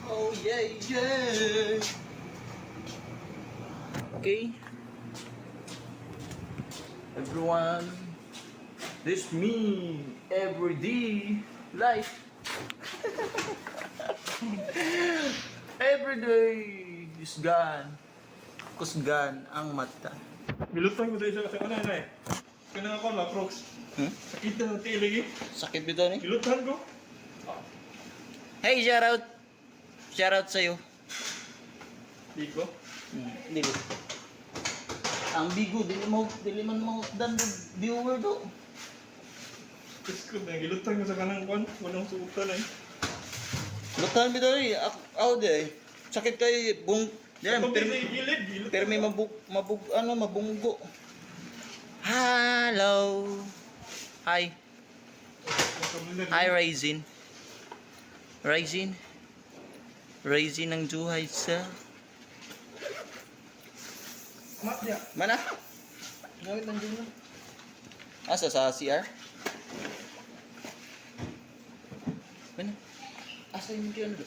Oh yeah, yeah. Okay. Everyone, this me everyday life. Everyday is gone. Kusgan ang mata. Milutang ko tayo sa kanan na eh. Kanang ako la, Crocs. Hmm? Sakit na ng tilig eh. Sakit bito ni. Milutang ko. Hey, shout out. Shout out sa'yo. Di ko. Dili. Ang bigo, dili man mo dan viewer do. Tapos ko na, gilutang ko sa kanang kwan. Walang suutan eh. Lutan bito ni. Ako di. Sakit kay bung. Yan, Pag may gilid, gilid. pero may mabunggo. Hello. Hi. Hi, Raisin. Raisin. Raisin ng Juhay sa... Mat niya. Mana? Ngawit ng dyan lang. Asa sa CR? Mana? Asa yung dyan?